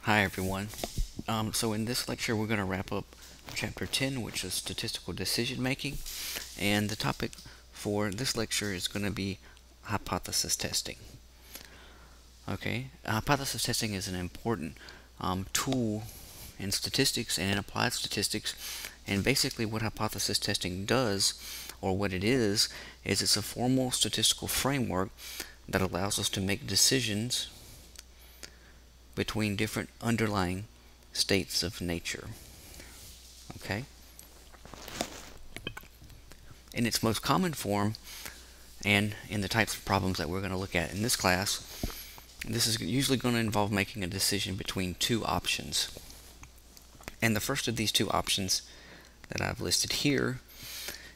Hi everyone. So in this lecture we're going to wrap up chapter 10, which is statistical decision making, and the topic for this lecture is going to be hypothesis testing. Okay, hypothesis testing is an important tool in statistics and in applied statistics, and basically what hypothesis testing does, or what it is it's a formal statistical framework that allows us to make decisions between different underlying states of nature. Okay? In its most common form, and in the types of problems that we're going to look at in this class, this is usually going to involve making a decision between two options. And the first of these two options that I've listed here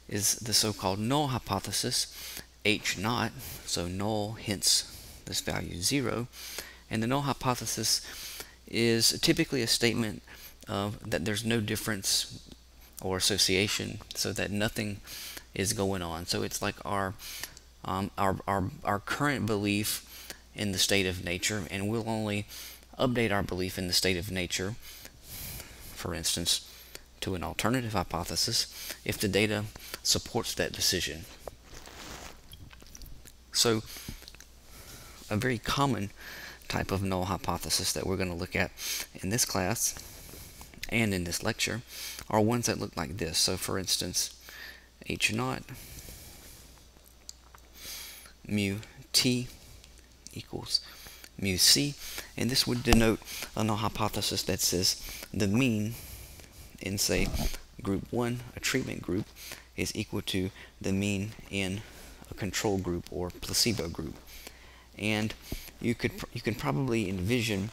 is the so-called null hypothesis, H naught, so null, hence this value 0. And the null hypothesis is typically a statement that there's no difference or association, so that nothing is going on. So it's like our current belief in the state of nature, and we'll only update our belief in the state of nature, for instance, to an alternative hypothesis if the data supports that decision. So a very common type of null hypothesis that we're going to look at in this class and in this lecture are ones that look like this. So for instance, H naught mu t equals mu c, and this would denote a null hypothesis that says the mean in, say, group 1, a treatment group, is equal to the mean in a control group or placebo group. And you can probably envision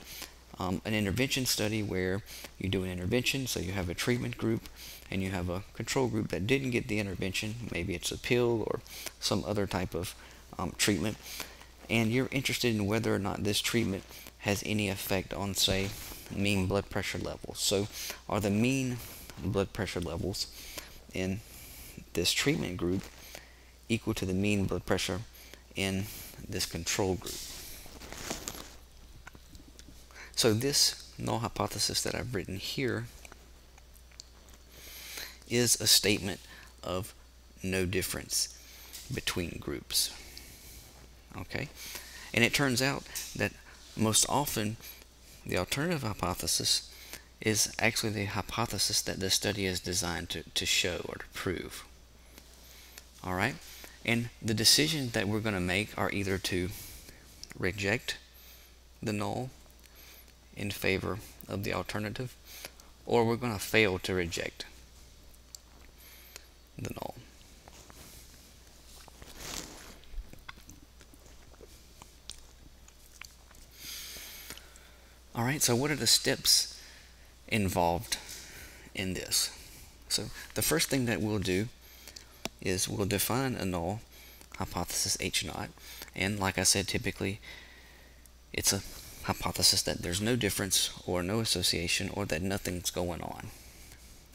an intervention study where you do an intervention, so you have a treatment group and you have a control group that didn't get the intervention. Maybe it's a pill or some other type of treatment, and you're interested in whether or not this treatment has any effect on, say, mean blood pressure levels. So are the mean blood pressure levels in this treatment group equal to the mean blood pressure in this control group? So this null hypothesis that I've written here is a statement of no difference between groups. Okay? And it turns out that most often the alternative hypothesis is actually the hypothesis that the study is designed to show or to prove. Alright? And the decisions that we're going to make are either to reject the null in favor of the alternative, or we're going to fail to reject the null. Alright, so what are the steps involved in this? So the first thing that we'll do is we'll define a null hypothesis H naught, and like I said, typically it's a hypothesis that there's no difference or no association or that nothing's going on.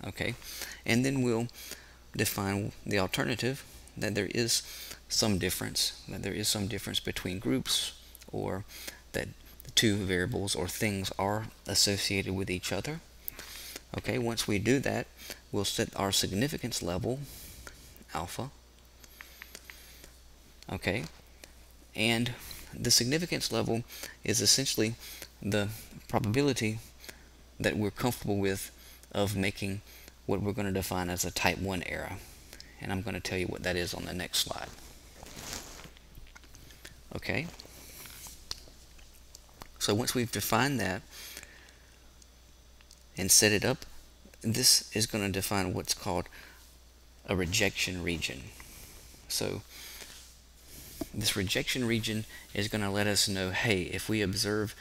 Okay, and then we'll define the alternative, that there is some difference, between groups, or that the two variables or things are associated with each other. Okay, once we do that, we'll set our significance level, alpha. Okay, and the significance level is essentially the probability that we're comfortable with of making what we're going to define as a type 1 error. And I'm going to tell you what that is on the next slide. Okay? So once we've defined that and set it up, this is going to define what's called a rejection region. So this rejection region is going to let us know, hey, if we observe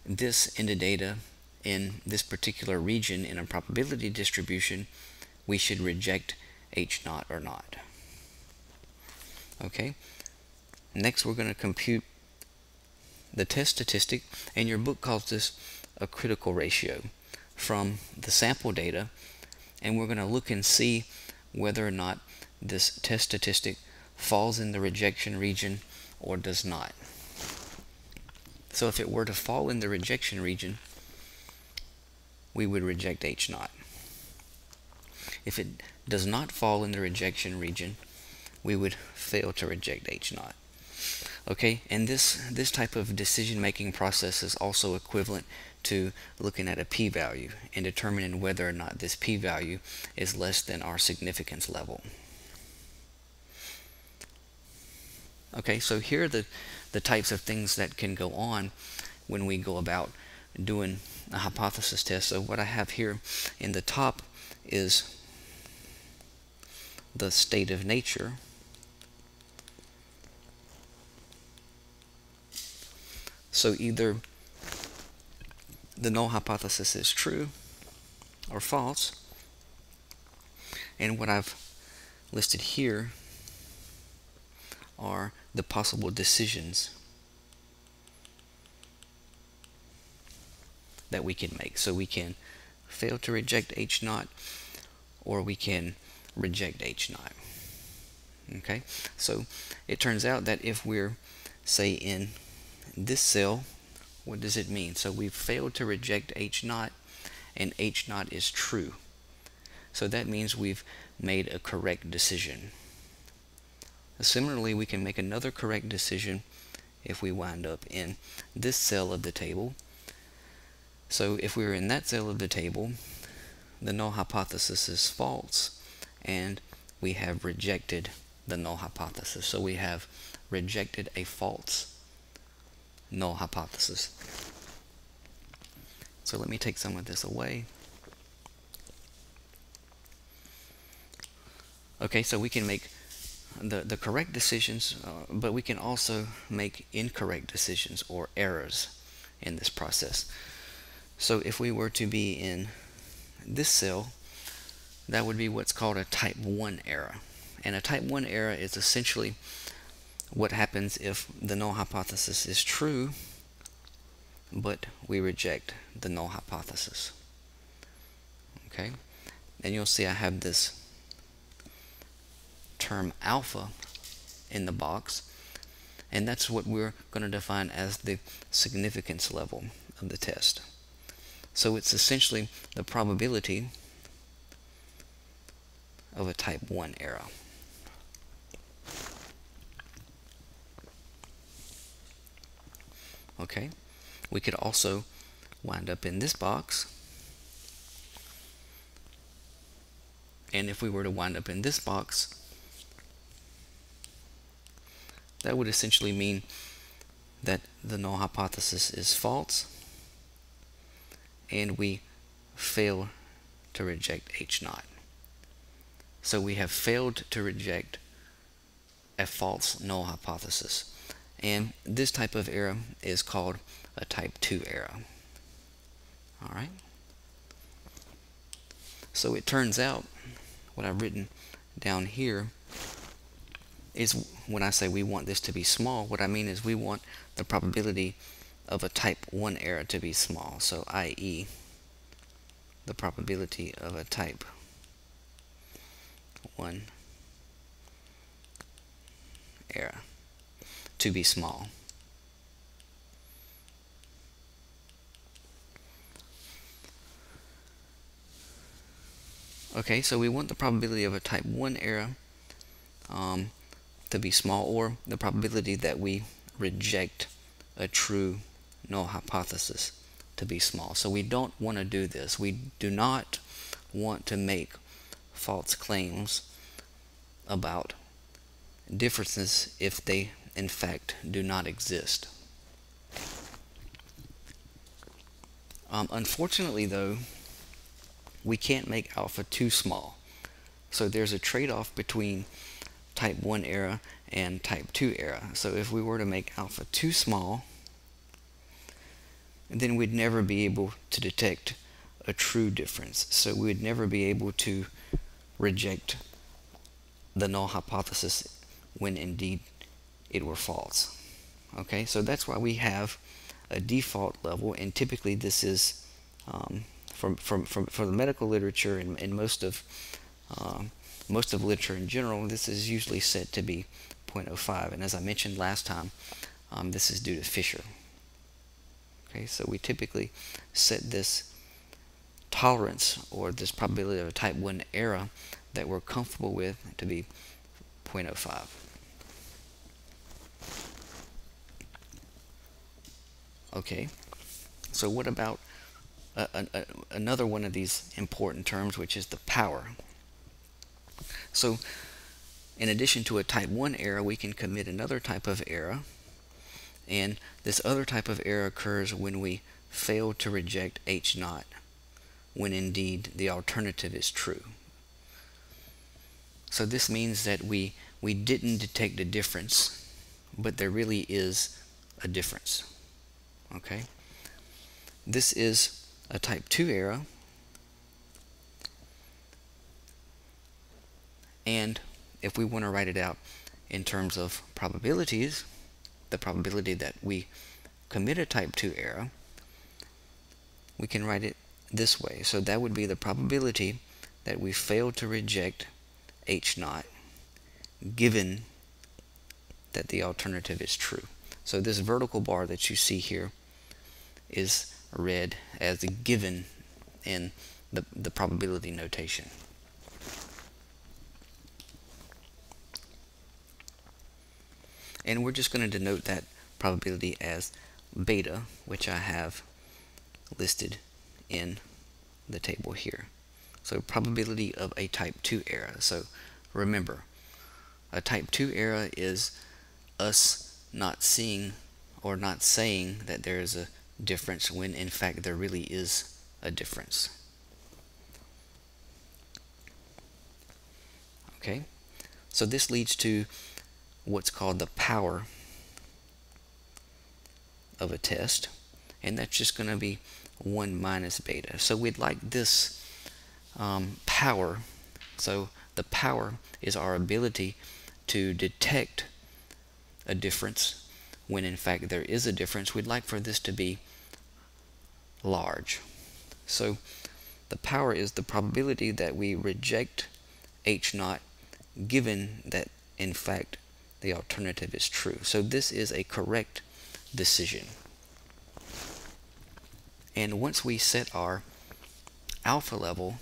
this in the data in this particular region in a probability distribution, we should reject H naught or not. Okay? Next, we're going to compute the test statistic, and your book calls this a critical ratio from the sample data, and we're going to look and see whether or not this test statistic falls in the rejection region or does not. So if it were to fall in the rejection region, we would reject H naught. If it does not fall in the rejection region, we would fail to reject H naught. Okay, and this type of decision-making process is also equivalent to looking at a p-value and determining whether or not this p-value is less than our significance level. Okay, so here are the types of things that can go on when we go about doing a hypothesis test. So what I have here in the top is the state of nature. So either the null hypothesis is true or false, and what I've listed here are the possible decisions that we can make. So we can fail to reject H naught, or we can reject H naught. Okay, so it turns out that if we're, say, in this cell, what does it mean? So we've failed to reject H naught, and H naught is true. So that means we've made a correct decision. Similarly, we can make another correct decision if we wind up in this cell of the table. So if we were in that cell of the table, the null hypothesis is false, and we have rejected the null hypothesis. So we have rejected a false null hypothesis. So let me take some of this away. Okay, so we can make the correct decisions, but we can also make incorrect decisions or errors in this process. So if we were to be in this cell, that would be what's called a type 1 error. And a type 1 error is essentially what happens if the null hypothesis is true, but we reject the null hypothesis. Okay, and you'll see I have this term alpha in the box, and that's what we're going to define as the significance level of the test. So it's essentially the probability of a type 1 error. Okay, we could also wind up in this box, and if we were to wind up in this box, that would essentially mean that the null hypothesis is false, and we fail to reject H naught. So we have failed to reject a false null hypothesis. And this type of error is called a type 2 error. Alright? So it turns out, what I've written down here is, when I say we want this to be small, what I mean is we want the probability of a type 1 error to be small. So i.e. the probability of a type 1 error to be small. Okay, so we want the probability of a type 1 error to be small, or the probability that we reject a true null hypothesis to be small. So we don't want to do this. We do not want to make false claims about differences if they in fact do not exist. Unfortunately though, we can't make alpha too small. So there's a trade-off between type 1 error and type 2 error. So if we were to make alpha too small, then we'd never be able to detect a true difference. So we'd never be able to reject the null hypothesis when indeed it were false. Okay, so that's why we have a default level, and typically this is from the medical literature and most of literature in general, this is usually set to be 0.05, and as I mentioned last time, this is due to Fisher. Okay, so we typically set this tolerance, or this probability of a type 1 error that we're comfortable with, to be 0.05. Okay, so what about another one of these important terms, which is the power? So in addition to a type 1 error, we can commit another type of error, and this other type of error occurs when we fail to reject H0, when indeed the alternative is true. So this means that we didn't detect a difference, but there really is a difference. Okay? This is a type 2 error, and if we want to write it out in terms of probabilities, the probability that we commit a type 2 error, we can write it this way. So that would be the probability that we fail to reject H0 given that the alternative is true. So this vertical bar that you see here is read as a given in the probability notation. And we're just going to denote that probability as beta, which I have listed in the table here. So probability of a type 2 error. So remember, a type 2 error is us not seeing or not saying that there is a difference when in fact there really is a difference. Okay, so this leads to what's called the power of a test, and that's just going to be 1 minus beta. So we'd like this power. So the power is our ability to detect a difference when in fact there is a difference. We'd like for this to be large. So the power is the probability that we reject H0 given that in fact the alternative is true. So this is a correct decision. And once we set our alpha level,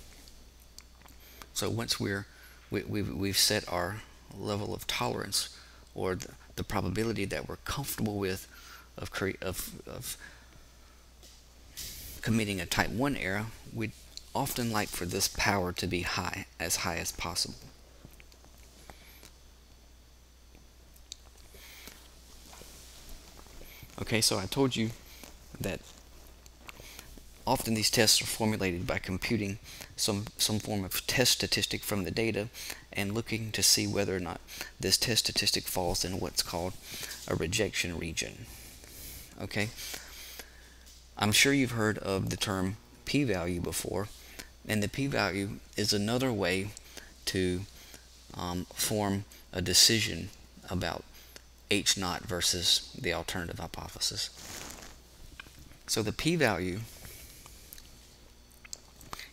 so once we've set our level of tolerance, or the probability that we're comfortable with of committing a type 1 error, we'd often like for this power to be high as possible. Okay, so I told you that often these tests are formulated by computing some form of test statistic from the data and looking to see whether or not this test statistic falls in what's called a rejection region. Okay, I'm sure you've heard of the term p-value before, and the p-value is another way to form a decision about H0 versus the alternative hypothesis. So the p-value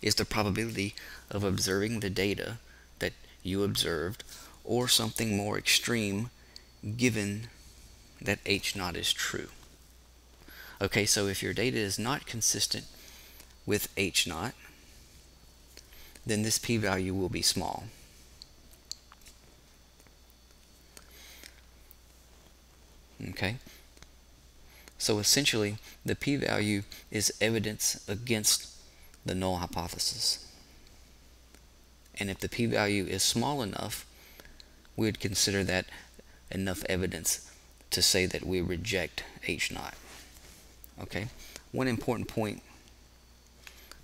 is the probability of observing the data that you observed, or something more extreme, given that H0 is true. Okay, so if your data is not consistent with H0, then this p-value will be small. Okay, so essentially the p-value is evidence against the null hypothesis, and if the p-value is small enough, we would consider that enough evidence to say that we reject H0. Okay, one important point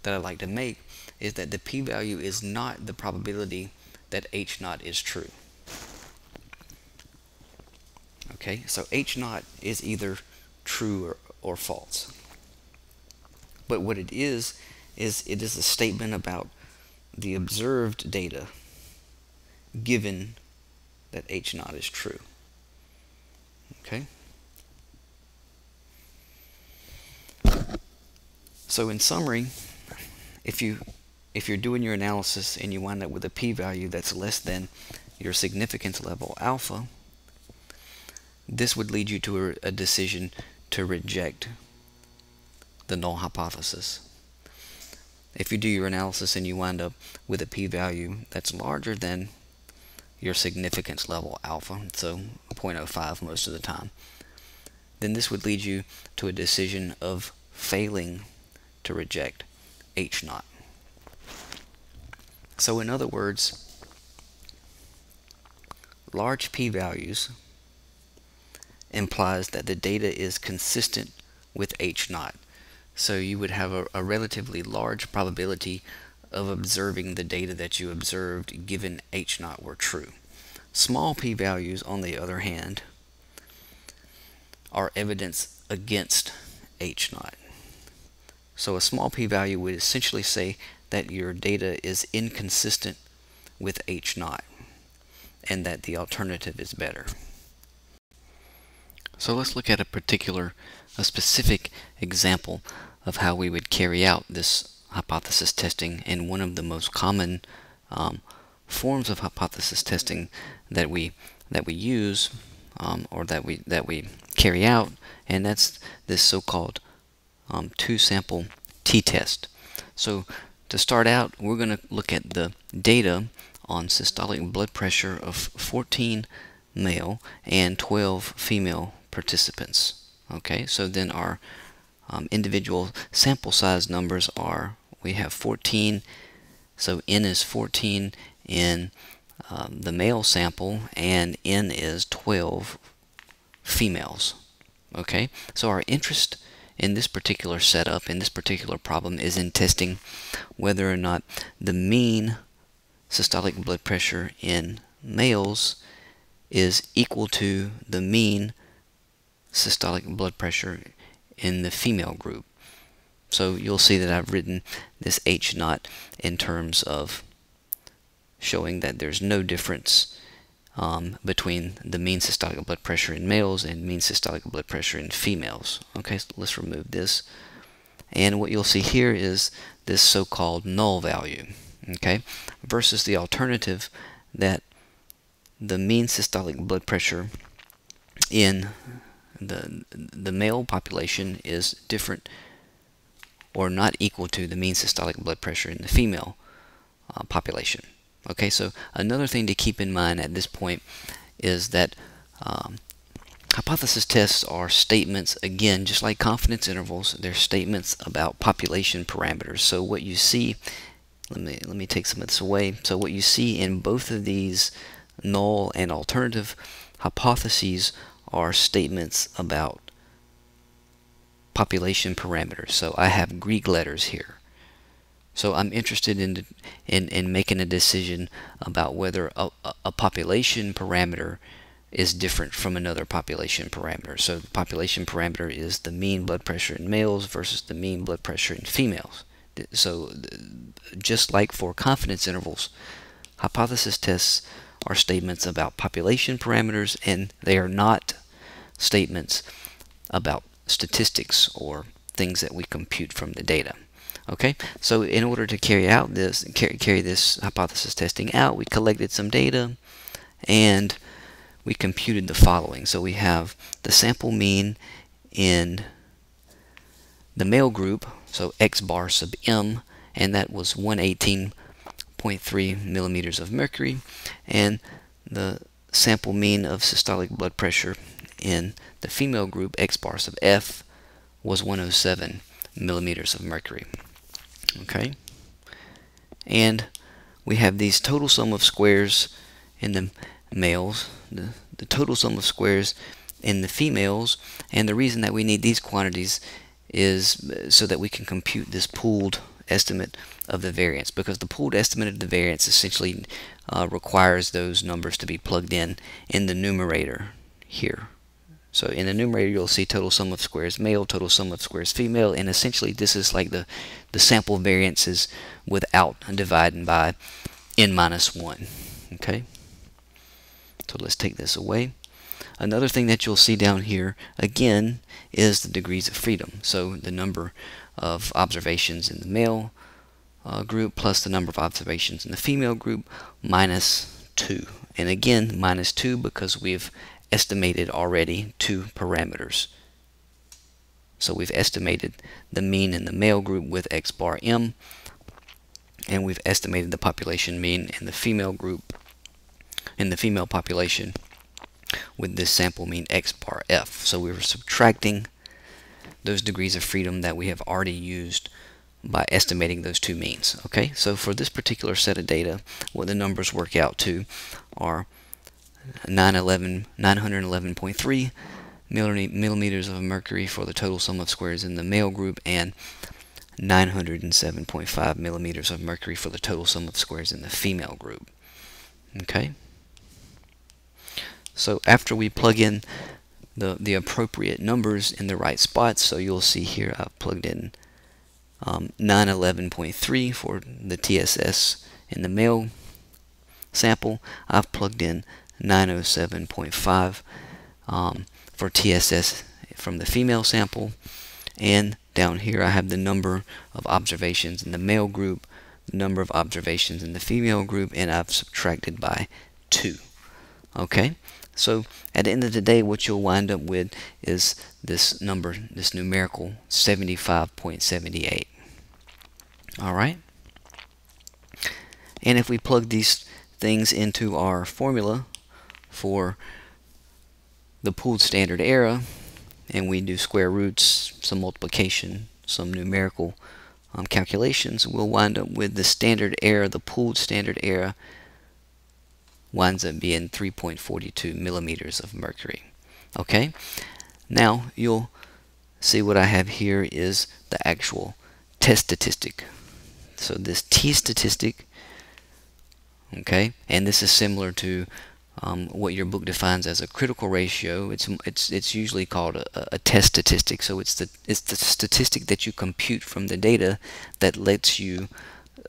that I'd like to make is that the p-value is not the probability that H0 is true. Okay, so H0 is either true or false. But what it is it is a statement about the observed data given that H0 is true. Okay? So in summary, if you're doing your analysis and you wind up with a p-value that's less than your significance level alpha, this would lead you to a decision to reject the null hypothesis. if you do your analysis and you wind up with a p-value that's larger than your significance level alpha, so 0.05 most of the time, then this would lead you to a decision of failing to reject H0. So in other words, large p-values implies that the data is consistent with H0. So you would have a relatively large probability of observing the data that you observed given H0 were true. Small p-values, on the other hand, are evidence against H0. So a small p-value would essentially say that your data is inconsistent with H0 and that the alternative is better. So let's look at a specific example of how we would carry out this hypothesis testing in one of the most common forms of hypothesis testing that we use or that we carry out, and that's this so-called two-sample t-test. So to start out, we're going to look at the data on systolic blood pressure of 14 male and 12 female participants. Okay, so then our individual sample size numbers are, we have 14, so n is 14 in the male sample and n is 12 females. Okay, so our interest in this particular setup, in this particular problem, is in testing whether or not the mean systolic blood pressure in males is equal to the mean systolic blood pressure in the female group. So you'll see that I've written this H0 in terms of showing that there's no difference between the mean systolic blood pressure in males and mean systolic blood pressure in females. Okay, so let's remove this. And what you'll see here is this so-called null value, okay, versus the alternative that the mean systolic blood pressure in the male population is different or not equal to the mean systolic blood pressure in the female population. Okay, so another thing to keep in mind at this point is that hypothesis tests are statements, again, just like confidence intervals, they're statements about population parameters. So what you see, let me take some of this away. So what you see in both of these null and alternative hypotheses are statements about population parameters. So I have Greek letters here. So I'm interested in making a decision about whether a population parameter is different from another population parameter. So the population parameter is the mean blood pressure in males versus the mean blood pressure in females. So just like for confidence intervals, hypothesis tests are statements about population parameters, and they are not statements about statistics or things that we compute from the data. Okay, so in order to carry this hypothesis testing out, we collected some data and we computed the following. So we have the sample mean in the male group, so X bar sub m, and that was 118.3 millimeters of mercury, and the sample mean of systolic blood pressure in the female group, X bar sub f, was 107 millimeters of mercury. Okay, and we have these total sum of squares in the males, the total sum of squares in the females, and the reason that we need these quantities is so that we can compute this pooled estimate of the variance, because the pooled estimate of the variance essentially requires those numbers to be plugged in the numerator here. So in the numerator you'll see total sum of squares male, total sum of squares female, and essentially this is like the sample variances without dividing by n minus 1. Okay, so let's take this away. Another thing that you'll see down here again is the degrees of freedom. So the number of observations in the male group plus the number of observations in the female group minus 2. And again minus 2 because we've estimated already two parameters. So we've estimated the mean in the male group with X bar m and we've estimated the population mean in the female group, in the female population, with this sample mean x bar f. So we were subtracting those degrees of freedom that we have already used by estimating those two means. Okay, so for this particular set of data, what the numbers work out to are 911.3 millimeters of mercury for the total sum of squares in the male group, and 907.5 millimeters of mercury for the total sum of squares in the female group. Okay, so after we plug in the appropriate numbers in the right spots, so you'll see here I've plugged in 911.3 for the TSS in the male sample. I've plugged in 907.5 for TSS from the female sample, and down here I have the number of observations in the male group, the number of observations in the female group, and I've subtracted by 2. Okay, so at the end of the day, what you'll wind up with is this number, this numerical 75.78. Alright, and if we plug these things into our formula for the pooled standard error, and we do square roots, some multiplication, some numerical calculations, we'll wind up with the standard error, the pooled standard error winds up being 3.42 millimeters of mercury. Okay, now you'll see what I have here is the actual test statistic. So this t statistic, okay, and this is similar to what your book defines as a critical ratio. It's usually called a test statistic. So it's the statistic that you compute from the data that lets you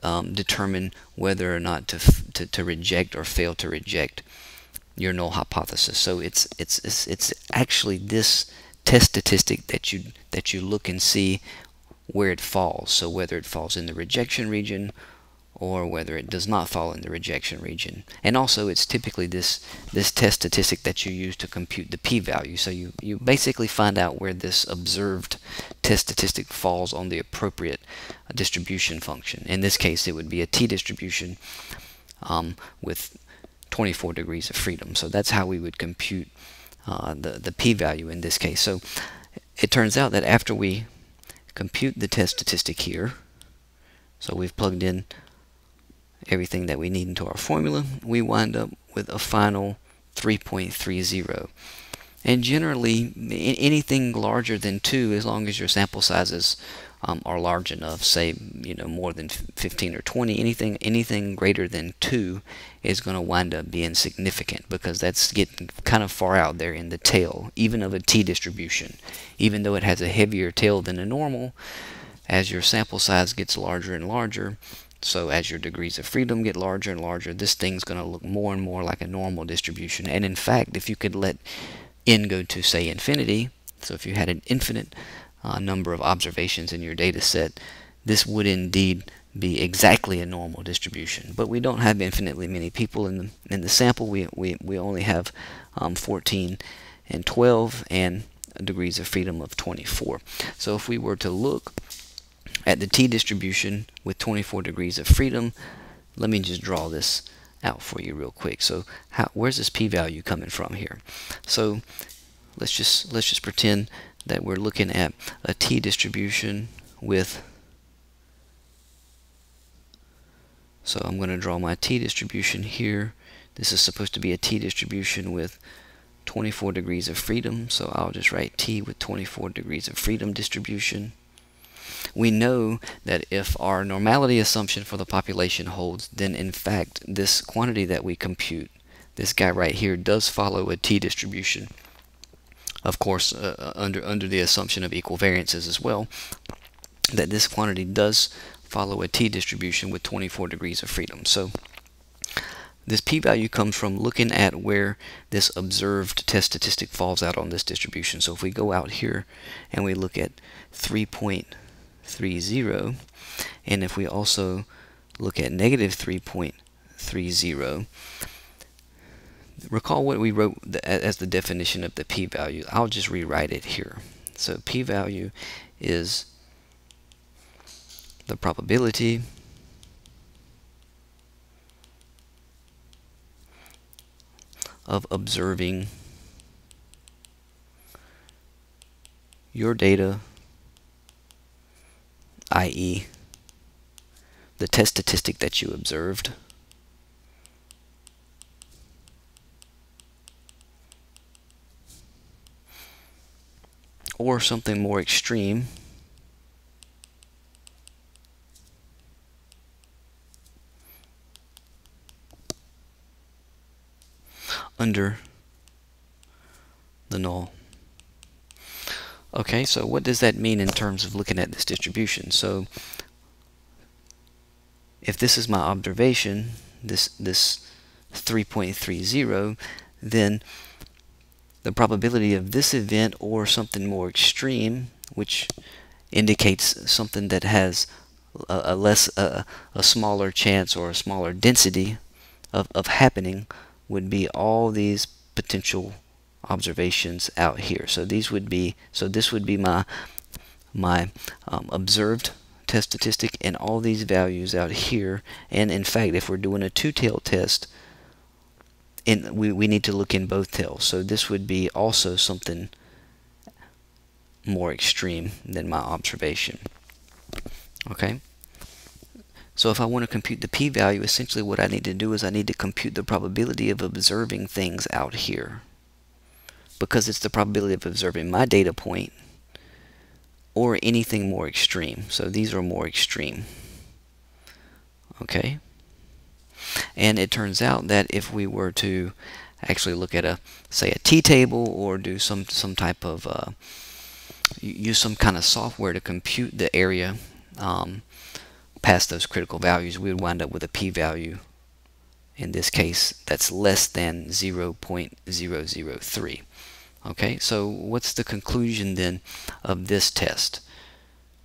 determine whether or not to reject or fail to reject your null hypothesis. So it's actually this test statistic that you look and see where it falls. So whether it falls in the rejection region or whether it does not fall in the rejection region. And also it's typically this test statistic that you use to compute the p-value. So you basically find out where this observed test statistic falls on the appropriate distribution function. In this case it would be a t-distribution with 24 degrees of freedom. So that's how we would compute the p-value in this case. So it turns out that after we compute the test statistic here, so we've plugged in everything that we need into our formula, we wind up with a final 3.30. And generally anything larger than 2, as long as your sample sizes are large enough, say more than 15 or 20, anything greater than 2 is going to wind up being significant, because that's getting kind of far out there in the tail, even of a t-distribution. Even though it has a heavier tail than a normal, as your sample size gets larger and larger, so as your degrees of freedom get larger and larger, this thing's going to look more and more like a normal distribution. And in fact, if you could let n go to, say, infinity, so if you had an infinite number of observations in your data set, this would indeed be exactly a normal distribution. But we don't have infinitely many people in the sample. We only have 14 and 12 and degrees of freedom of 24. So if we were to look at the t-distribution with 24 degrees of freedom, let me just draw this out for you real quick. So where's this p-value coming from here? So let's just pretend that we're looking at a t-distribution with, so I'm going to draw my t-distribution here. This is supposed to be a t-distribution with 24 degrees of freedom, so I'll just write t with 24 degrees of freedom distribution. We know that if our normality assumption for the population holds, then in fact this quantity that we compute, this guy right here, does follow a t-distribution. Of course, under the assumption of equal variances as well, that this quantity does follow a t-distribution with 24 degrees of freedom. So this p-value comes from looking at where this observed test statistic falls out on this distribution. So if we go out here and we look at 3.30, and if we also look at negative 3.30, recall what we wrote as the definition of the p-value. I'll just rewrite it here. So p-value is the probability of observing your data, i.e. the test statistic that you observed, or something more extreme, under the null. Okay, so what does that mean in terms of looking at this distribution? So if this is my observation, this 3.30, then the probability of this event or something more extreme, which indicates something that has a smaller chance or a smaller density of happening, would be all these potential observations out here. So this would be my observed test statistic, and all these values out here. And in fact, if we're doing a two-tailed test, we need to look in both tails. So this would be also something more extreme than my observation. Okay. So if I want to compute the p-value, essentially what I need to do is I need to compute the probability of observing things out here, because it's the probability of observing my data point or anything more extreme. So these are more extreme. Okay. And it turns out that if we were to actually look at say a t-table, or do some type of use some kind of software to compute the area past those critical values, we would wind up with a p-value, in this case, that's less than 0.003. Okay, so what's the conclusion then of this test?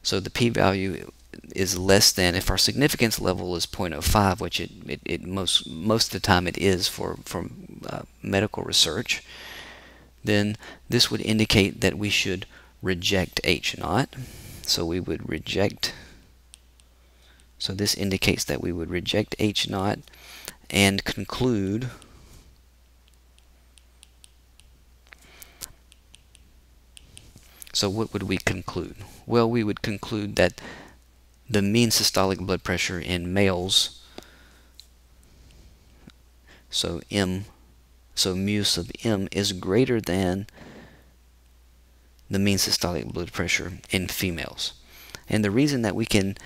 So the p-value is less than, if our significance level is 0.05, which it most of the time it is for medical research, then this would indicate that we should reject H0. So we would reject. So this indicates that we would reject H0 and conclude So what would we conclude? Well, we would conclude that the mean systolic blood pressure in males, so mu sub m, is greater than the mean systolic blood pressure in females. And the reason that we can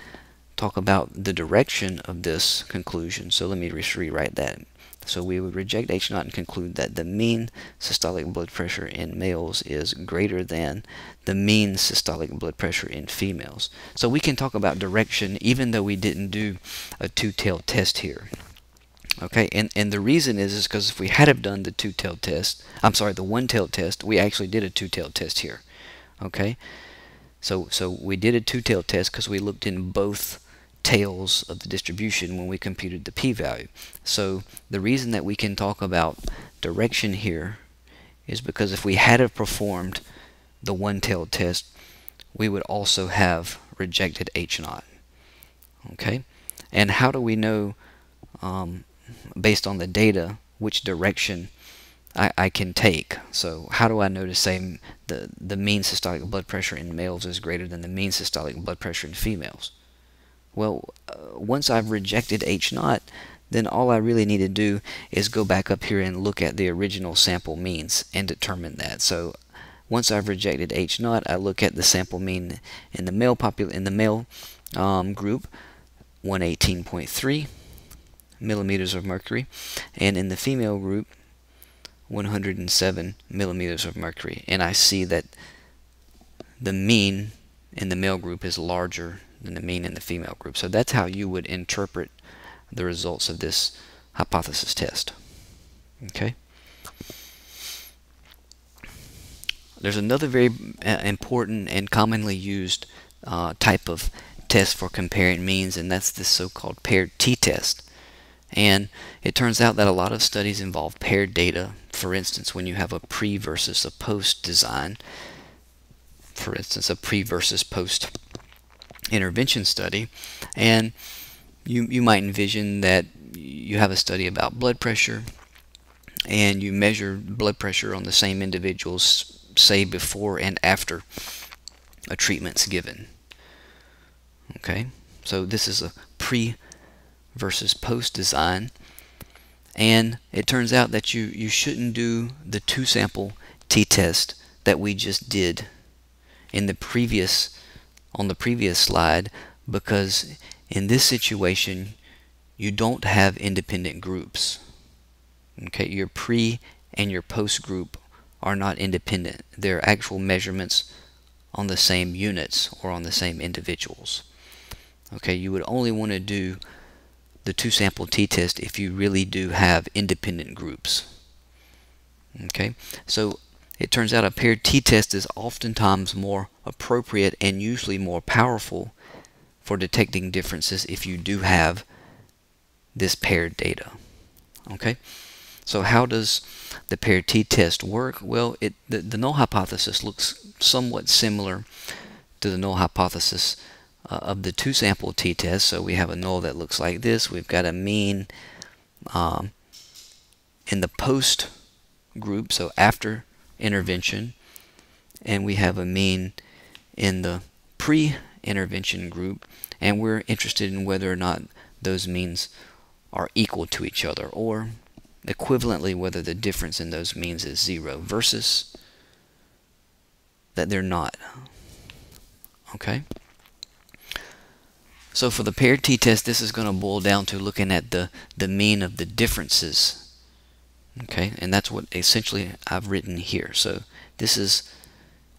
talk about the direction of this conclusion, so let me just rewrite that. So we would reject H0 and conclude that the mean systolic blood pressure in males is greater than the mean systolic blood pressure in females. So we can talk about direction even though we didn't do a two-tailed test here. Okay, and the reason is because if we had have done the two-tailed test, I'm sorry, the one-tailed test, we actually did a two-tailed test here. Okay, so we did a two-tailed test because we looked in both tails of the distribution when we computed the p-value. So the reason that we can talk about direction here is because if we had have performed the one-tailed test, we would also have rejected H0. Okay, and how do we know based on the data which direction I can take? So how do I know to say the mean systolic blood pressure in males is greater than the mean systolic blood pressure in females? Well, once I've rejected H0, then all I really need to do is go back up here and look at the original sample means and determine that. So once I've rejected H0, I look at the sample mean in the male group, 118.3 millimeters of mercury, and in the female group, 107 millimeters of mercury. And I see that the mean in the male group is larger than the mean in the female group. So that's how you would interpret the results of this hypothesis test. Okay. There's another very important and commonly used type of test for comparing means, and that's this so-called paired t-test. And it turns out that a lot of studies involve paired data. For instance, when you have a pre versus a post design, for instance, a pre versus post intervention study, and you might envision that you have a study about blood pressure, and you measure blood pressure on the same individuals, say before and after a treatment's given. Okay, so this is a pre versus post design, and it turns out that you shouldn't do the 2-sample t-test that we just did in the previous slide, because in this situation you don't have independent groups. Okay, your pre and your post group are not independent. They're actual measurements on the same units or on the same individuals. Okay, you would only want to do the 2-sample t-test if you really do have independent groups. Okay, so it turns out a paired t-test is oftentimes more appropriate and usually more powerful for detecting differences if you do have this paired data. Okay, so how does the paired t-test work? Well, the null hypothesis looks somewhat similar to the null hypothesis of the 2-sample t-test. So we have a null that looks like this. We've got a mean in the post group, so after intervention, and we have a mean in the pre-intervention group, and we're interested in whether or not those means are equal to each other, or equivalently whether the difference in those means is 0 versus that they're not. Okay, so for the paired t-test, this is going to boil down to looking at the mean of the differences. Okay, and that's what essentially I've written here. So this is,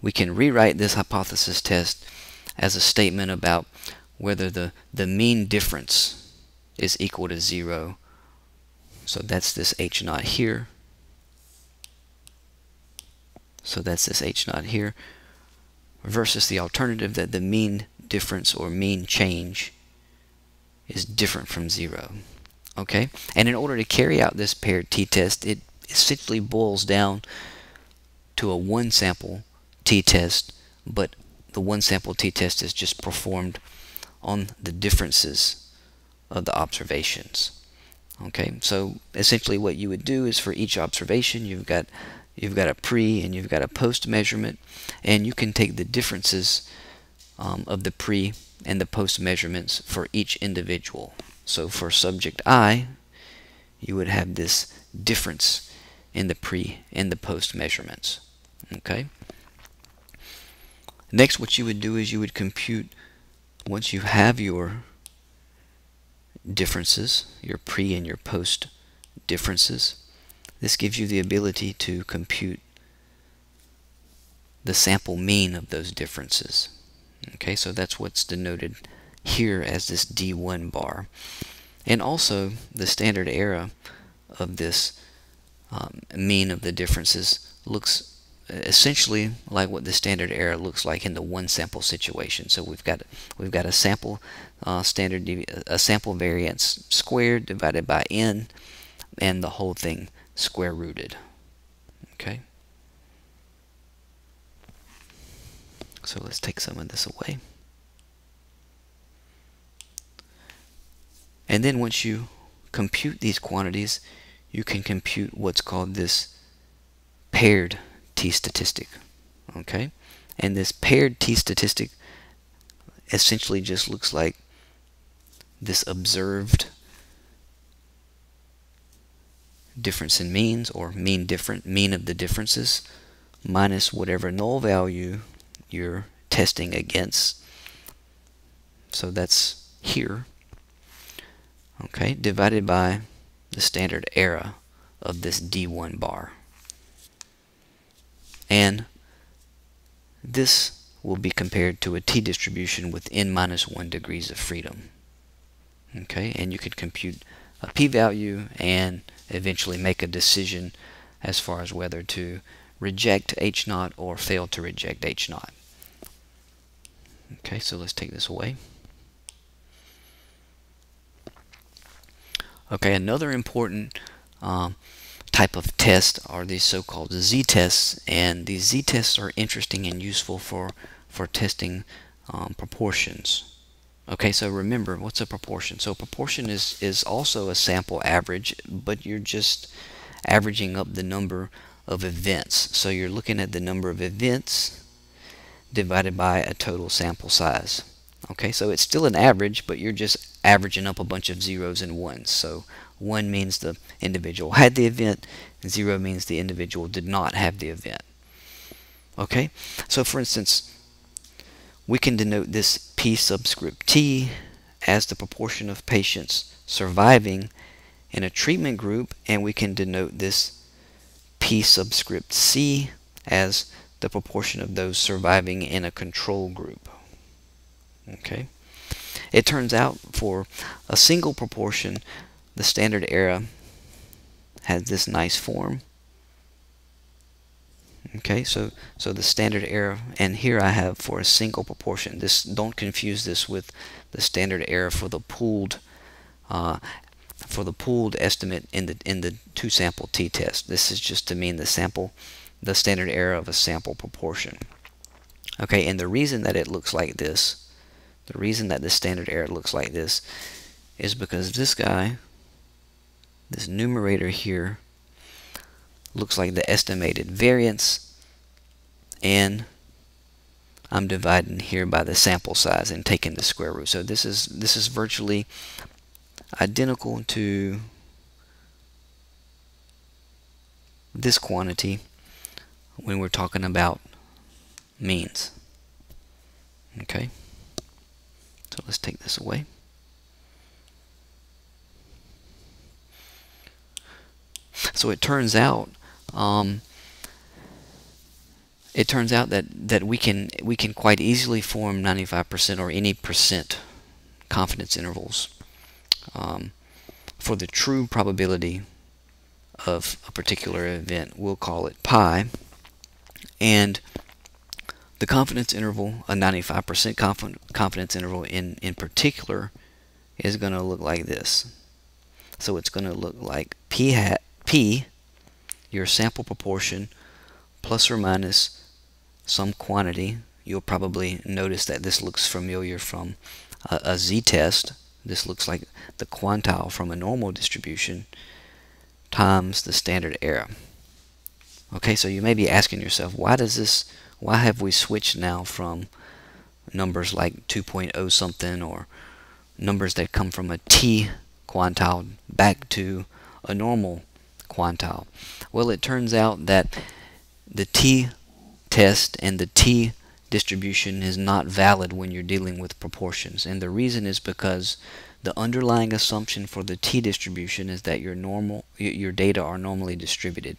we can rewrite this hypothesis test as a statement about whether the mean difference is equal to 0. So that's this H naught here. So that's this H naught here, versus the alternative that the mean difference or mean change is different from 0. Okay, and in order to carry out this paired t-test, it essentially boils down to a 1-sample t-test, but the 1-sample t-test is just performed on the differences of the observations. Okay, so essentially what you would do is for each observation you've got a pre and you've got a post measurement, and you can take the differences of the pre and the post measurements for each individual. So for subject I, you would have this difference in the pre and the post measurements. Okay. Next, what you would do is you would compute, once you have your differences, your pre and your post differences, this gives you the ability to compute the sample mean of those differences. Okay, so that's what's denoted here as this D1 bar. And also the standard error of this mean of the differences looks essentially like what the standard error looks like in the 1-sample situation. So we've got a sample sample variance squared divided by n, and the whole thing square rooted. Okay. So let's take some of this away. And then once you compute these quantities, you can compute what's called this paired t-statistic. Okay? And this paired t-statistic essentially just looks like this observed difference in means, or mean of the differences, minus whatever null value you're testing against. So that's here. Okay, divided by the standard error of this D1 bar. And this will be compared to a t-distribution with n-1 degrees of freedom. Okay, and you could compute a p-value and eventually make a decision as far as whether to reject H0 or fail to reject H0. Okay, so let's take this away. Okay, another important type of test are these so-called z-tests, and these z-tests are interesting and useful for testing proportions. Okay, so remember, what's a proportion? So a proportion is also a sample average, but you're just averaging up the number of events. So you're looking at the number of events divided by a total sample size. Okay, so it's still an average, but you're just averaging up a bunch of zeros and ones. So 1 means the individual had the event, and 0 means the individual did not have the event. Okay, so for instance, we can denote this P subscript T as the proportion of patients surviving in a treatment group, and we can denote this P subscript C as the proportion of those surviving in a control group. Okay, it turns out for a single proportion, the standard error has this nice form. Okay, so the standard error, and here I have for a single proportion. This, don't confuse this with the standard error for the pooled estimate in the two sample t-test. This is just to mean the standard error of a sample proportion. Okay, and the reason that it looks like this, the reason that the standard error looks like this, is because this guy, this numerator here, looks like the estimated variance, and I'm dividing here by the sample size and taking the square root. So this is virtually identical to this quantity when we're talking about means. Okay, so let's take this away. So it turns out that we can quite easily form 95% or any percent confidence intervals for the true probability of a particular event. We'll call it pi, and the confidence interval, a 95% confidence interval in particular, is going to look like this. So it's going to look like P, your sample proportion, plus or minus some quantity. You'll probably notice that this looks familiar from a z-test. This looks like the quantile from a normal distribution times the standard error. Okay, so you may be asking yourself, why have we switched now from numbers like 2.0 something or numbers that come from a t quantile back to a normal quantile? Well, it turns out that the t-test and the t distribution is not valid when you're dealing with proportions, and the reason is because the underlying assumption for the t distribution is that your data are normally distributed.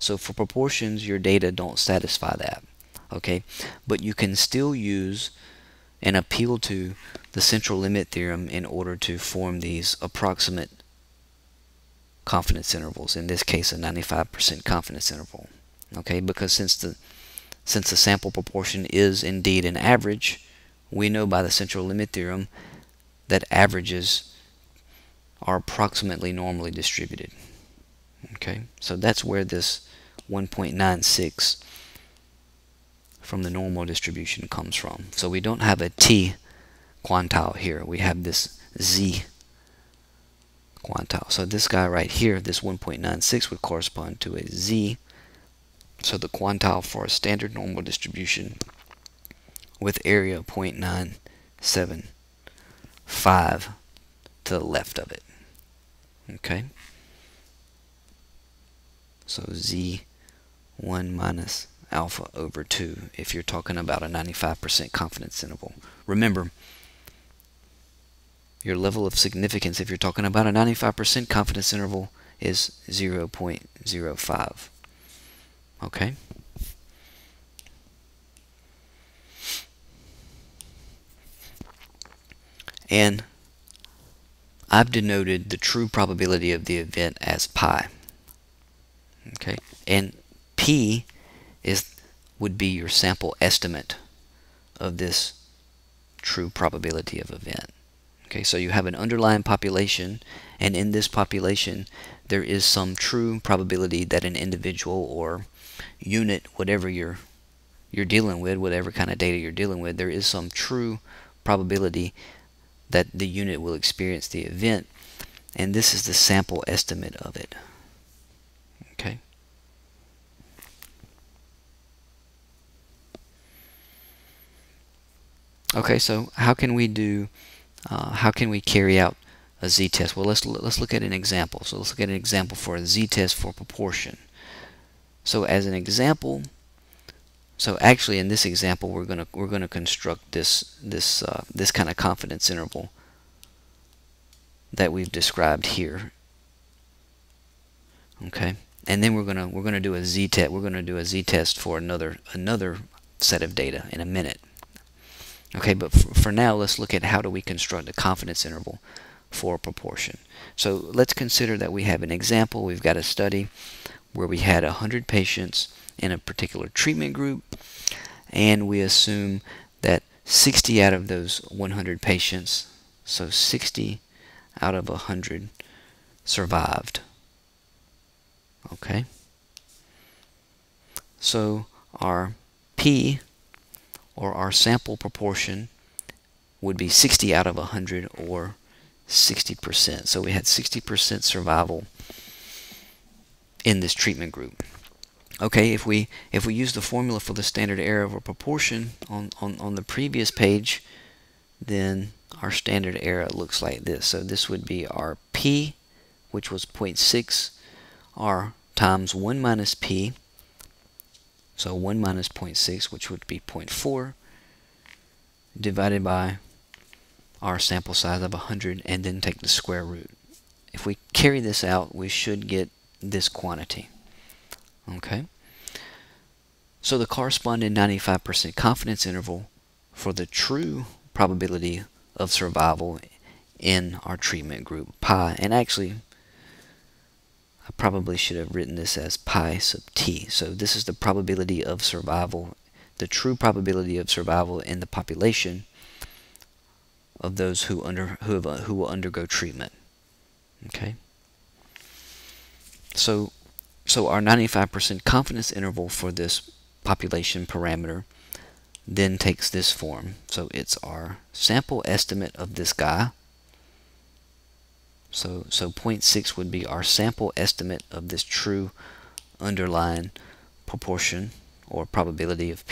So for proportions, your data don't satisfy that. Okay, but you can still use and appeal to the central limit theorem in order to form these approximate confidence intervals, in this case a 95% confidence interval. Okay, because since the sample proportion is indeed an average, we know by the central limit theorem that averages are approximately normally distributed. Okay, so that's where this 1.96 from the normal distribution comes from. So we don't have a t quantile here, we have this z quantile. So this guy right here, this 1.96, would correspond to a z. So the quantile for a standard normal distribution with area 0.975 to the left of it. Okay, so z1 minus alpha over 2 if you're talking about a 95% confidence interval. Remember, your level of significance if you're talking about a 95% confidence interval is 0.05. Okay? And I've denoted the true probability of the event as pi. Okay? And P would be your sample estimate of this true probability of event. Okay, so you have an underlying population, and in this population there is some true probability that an individual or unit, whatever you're dealing with, whatever kind of data you're dealing with, there is some true probability that the unit will experience the event, and this is the sample estimate of it. Okay, so how can we carry out a z-test? Well, let's look at an example. So let's look at an example for a z-test for proportion. So as an example, so actually in this example we're gonna construct this kind of confidence interval that we've described here. Okay, and then we're gonna do a z-test. We're gonna do a z-test for another set of data in a minute. Okay, but for now, let's look at how do we construct a confidence interval for a proportion. So let's consider that we have an example. We've got a study where we had 100 patients in a particular treatment group, and we assume that 60 out of those 100 patients, so 60 out of 100, survived. Okay, so our P, or our sample proportion, would be 60 out of 100, or 60%. So we had 60% survival in this treatment group. Okay, if we use the formula for the standard error of a proportion on the previous page, then our standard error looks like this. So this would be our P, which was 0.6, R times 1 minus P, so 1 minus 0.6, which would be 0.4, divided by our sample size of 100, and then take the square root. If we carry this out, we should get this quantity. Okay? So the corresponding 95% confidence interval for the true probability of survival in our treatment group, pi, and actually I probably should have written this as pi sub t. So this is the probability of survival, the true probability of survival in the population of those who will undergo treatment. Okay. So our 95% confidence interval for this population parameter then takes this form. So it's our sample estimate of this guy. So 0.6 would be our sample estimate of this true underlying proportion or probability of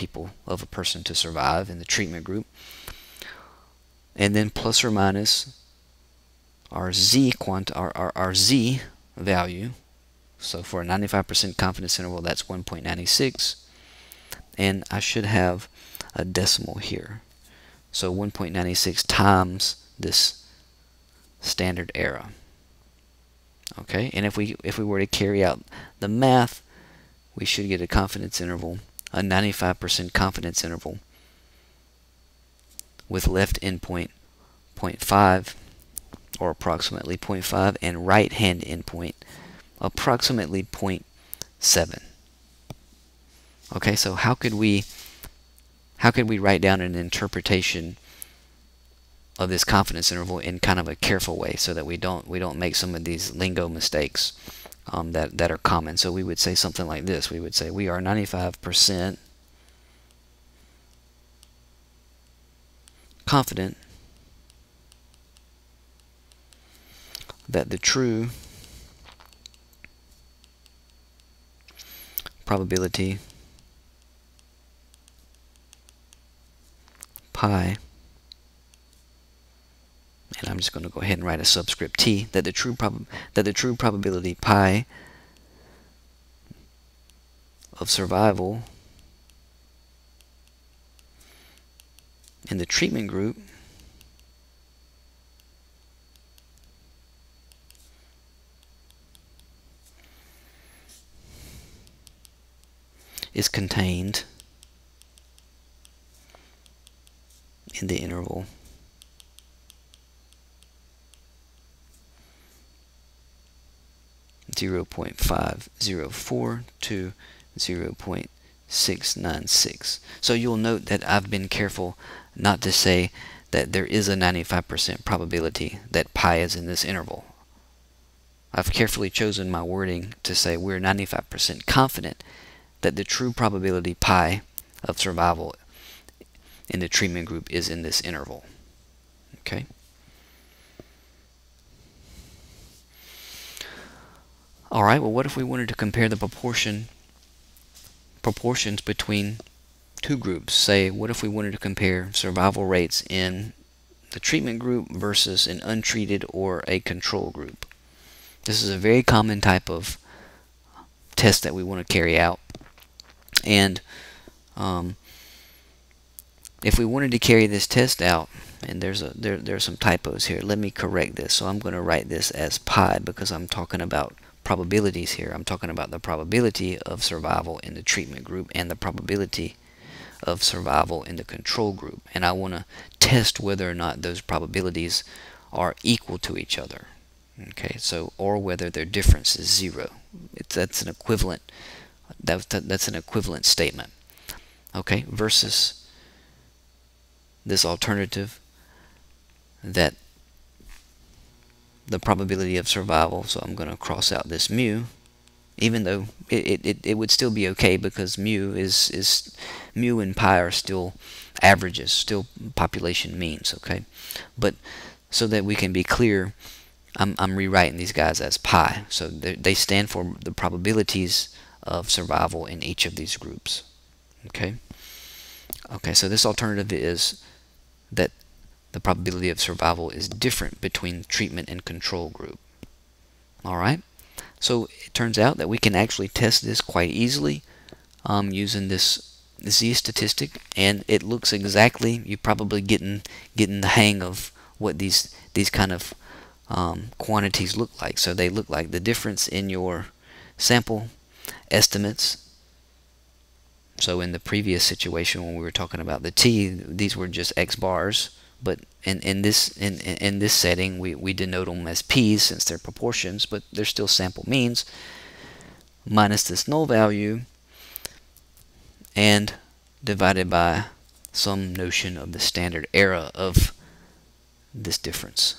a person to survive in the treatment group. And then plus or minus our z our z value. So for a 95% confidence interval, that's 1.96, and I should have a decimal here. So 1.96 times this standard error. Okay, and if we were to carry out the math, we should get a confidence interval, a 95% confidence interval, with left endpoint 0.5, or approximately 0.5, and right hand endpoint approximately 0.7. Okay, so how could we write down an interpretation of this confidence interval in kind of a careful way, so that we don't make some of these lingo mistakes that are common? So we would say something like this. We would say we are 95% confident that the true probability pi, and I'm just going to go ahead and write a subscript t, that the true probability pi of survival in the treatment group is contained in the interval (0.504 to 0.696). So you'll note that I've been careful not to say that there is a 95% probability that pi is in this interval. I've carefully chosen my wording to say we're 95% confident that the true probability pi of survival in the treatment group is in this interval. Okay? Alright, well, what if we wanted to compare the proportions between two groups. Say, what if we wanted to compare survival rates in the treatment group versus an untreated or a control group? This is a very common type of test that we want to carry out. And if we wanted to carry this test out, and there are some typos here. Let me correct this. So I'm going to write this as pi because I'm talking about probabilities here. I'm talking about the probability of survival in the treatment group and the probability of survival in the control group. And I want to test whether or not those probabilities are equal to each other. Okay, so or whether their difference is 0. That's an equivalent. That's an equivalent statement. Okay, versus this alternative that the probability of survival, so I'm going to cross out this mu, even though it would still be okay because mu and pi are still averages, still population means, okay? But so that we can be clear, I'm rewriting these guys as pi, so they stand for the probabilities of survival in each of these groups, okay? Okay, so this alternative is that the probability of survival is different between treatment and control group. Alright, so it turns out that we can actually test this quite easily using this Z statistic, and it looks exactly, you're probably getting the hang of what these kind of quantities look like. So they look like the difference in your sample estimates. So in the previous situation when we were talking about the t, these were just x bars, but in this setting we denote them as p's since they're proportions, but they're still sample means, minus this null value and divided by some notion of the standard error of this difference.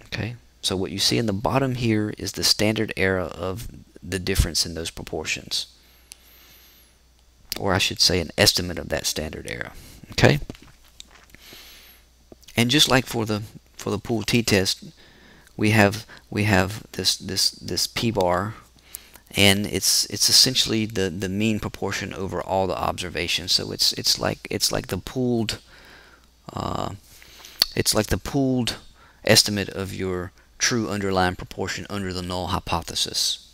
Okay, so what you see in the bottom here is the standard error of the difference in those proportions, or I should say an estimate of that standard error. Okay, and just like for the pool t-test, we have this p-bar, and it's essentially the mean proportion over all the observations. So it's like the pooled estimate of your true underlying proportion under the null hypothesis.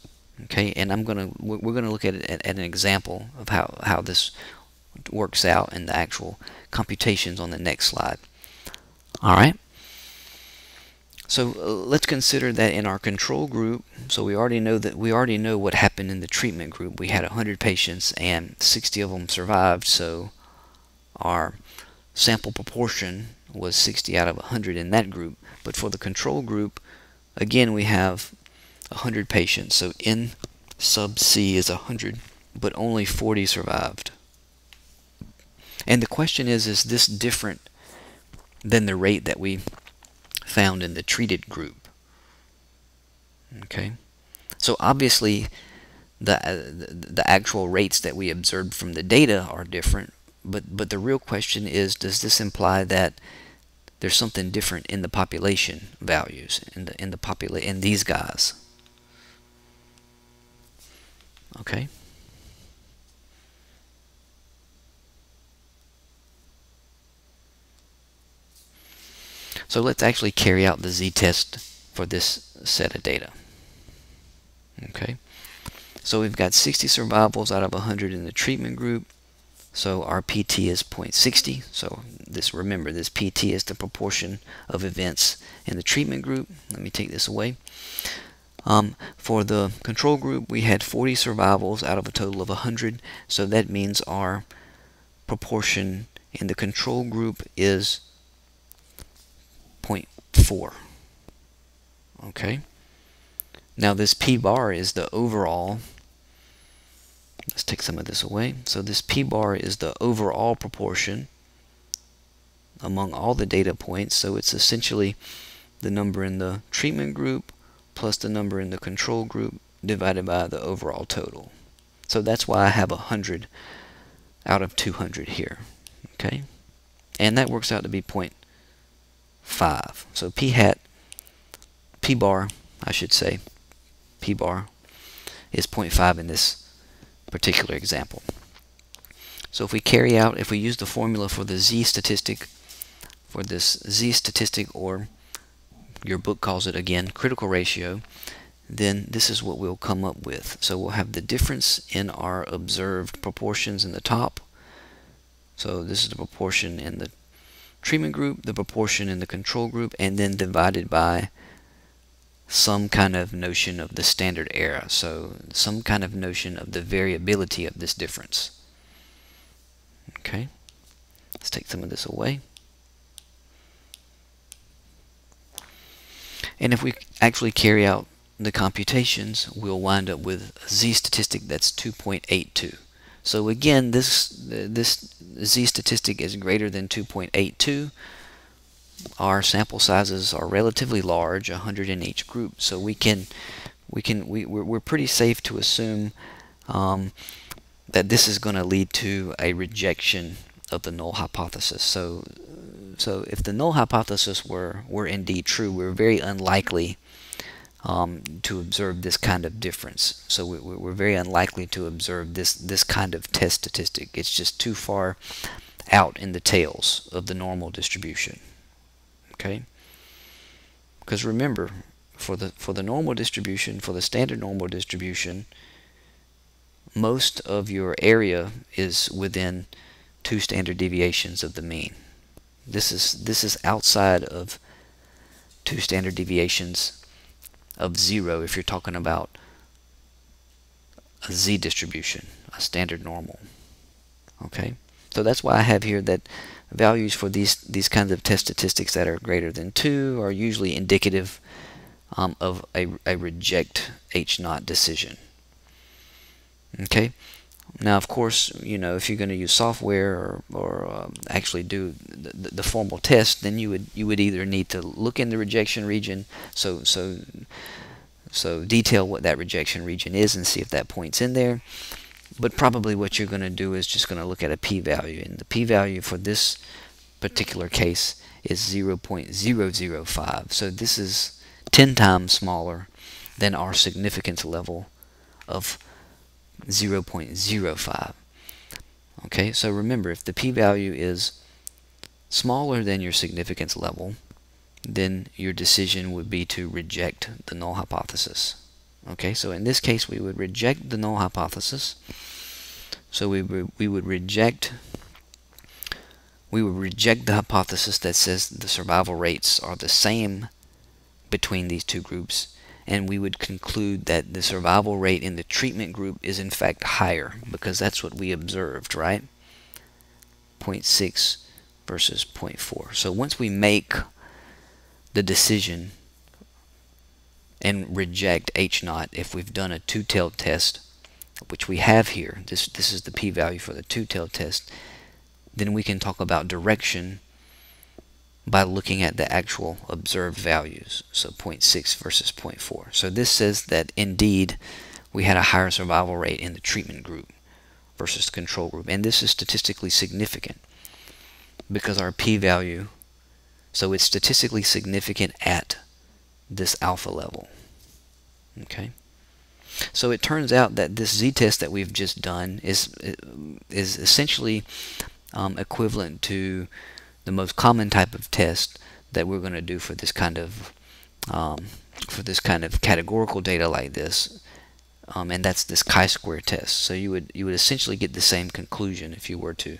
Okay, and we're gonna look at it at an example of how this works out in the actual computations on the next slide. All right. So let's consider that in our control group. So we already know what happened in the treatment group. We had 100 patients and 60 of them survived. So our sample proportion was 60 out of 100 in that group. But for the control group, again, we have 100 patients. So N sub C is 100, but only 40 survived. And the question is this different than the rate that we found in the treated group? Okay, so obviously the actual rates that we observed from the data are different, but the real question is, does this imply that there's something different in the population values in these guys? Okay. So let's actually carry out the z-test for this set of data. Okay, so we've got 60 survivals out of 100 in the treatment group. So our PT is 0.60. So remember, this PT is the proportion of events in the treatment group. Let me take this away. For the control group, we had 40 survivals out of a total of 100. So that means our proportion in the control group is 0.4. Okay. Now this p-bar is the overall. Let's take some of this away. So this p-bar is the overall proportion among all the data points. So it's essentially the number in the treatment group plus the number in the control group divided by the overall total. So that's why I have 100 out of 200 here. Okay, and that works out to be 0.5. So p-bar, I should say, p-bar is 0.5 in this particular example. So if we carry out, if we use the formula for the z statistic, for this z statistic, or your book calls it again critical ratio, then this is what we'll come up with. So we'll have the difference in our observed proportions in the top. So this is the proportion in the treatment group, the proportion in the control group, and then divided by some kind of notion of the standard error. So some kind of notion of the variability of this difference. Okay, let's take some of this away. And if we actually carry out the computations, we'll wind up with a z statistic that's 2.82. So again, this z statistic is greater than 2.82. Our sample sizes are relatively large, 100 in each group, so we're pretty safe to assume that this is going to lead to a rejection of the null hypothesis. So if the null hypothesis were indeed true, we're very unlikely to observe this kind of difference. So we're very unlikely to observe this kind of test statistic. It's just too far out in the tails of the normal distribution. Okay? Because remember, for the normal distribution, for the standard normal distribution, most of your area is within 2 standard deviations of the mean. This is outside of 2 standard deviations of 0 if you're talking about a z distribution, a standard normal. Okay, so that's why I have here that values for these kinds of test statistics that are greater than 2 are usually indicative of a reject H0 decision. Okay, now of course, you know, if you're going to use software or actually do the formal test, then you would either need to look in the rejection region, so detail what that rejection region is and see if that point's in there. But probably what you're going to do is just going to look at a p-value, and the p-value for this particular case is 0.005. So this is 10 times smaller than our significance level of 0.05. Okay, so remember, if the p-value is smaller than your significance level, then your decision would be to reject the null hypothesis. Okay, so in this case we would reject the null hypothesis. So we would reject the hypothesis that says the survival rates are the same between these two groups, and we would conclude that the survival rate in the treatment group is in fact higher, because that's what we observed, right? 0.6 versus 0.4. So once we make the decision and reject H0, if we've done a two-tailed test, which we have here, this is the p-value for the two-tailed test, then we can talk about direction by looking at the actual observed values, so 0.6 versus 0.4. So this says that indeed we had a higher survival rate in the treatment group versus the control group, and this is statistically significant because our p-value, so it's statistically significant at this alpha level. Okay, so it turns out that this z-test that we've just done is essentially equivalent to the most common type of test that we're going to do for this kind of categorical data like this, and that's this chi-square test. So you would essentially get the same conclusion if you were to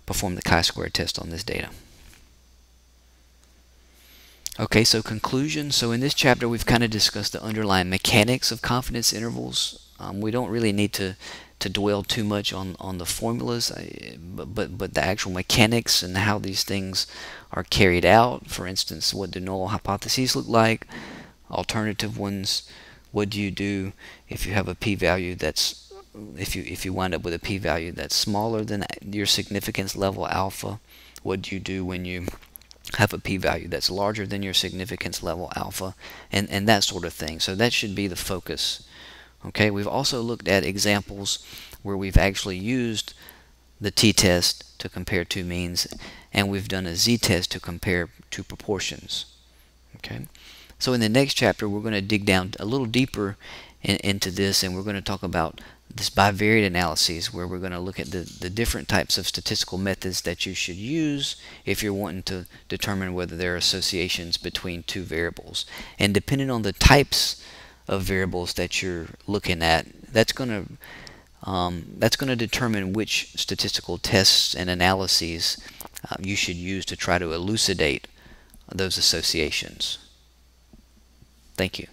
perform the chi-square test on this data. Okay, so conclusion. So in this chapter we've kind of discussed the underlying mechanics of confidence intervals. We don't really need to dwell too much on the formulas, but the actual mechanics and how these things are carried out. For instance, what do null hypotheses look like? Alternative ones. What do you do if you have a p-value that's, if you wind up with a p-value that's smaller than your significance level alpha? What do you do when you have a p-value that's larger than your significance level alpha, and that sort of thing? So that should be the focus. Okay, we've also looked at examples where we've actually used the t-test to compare two means, and we've done a z-test to compare two proportions. Okay, so in the next chapter we're going to dig down a little deeper into this, and we're going to talk about this bivariate analyses, where we're going to look at the different types of statistical methods that you should use if you're wanting to determine whether there are associations between two variables. And depending on the types of variables that you're looking at, that's going to determine which statistical tests and analyses you should use to try to elucidate those associations. Thank you.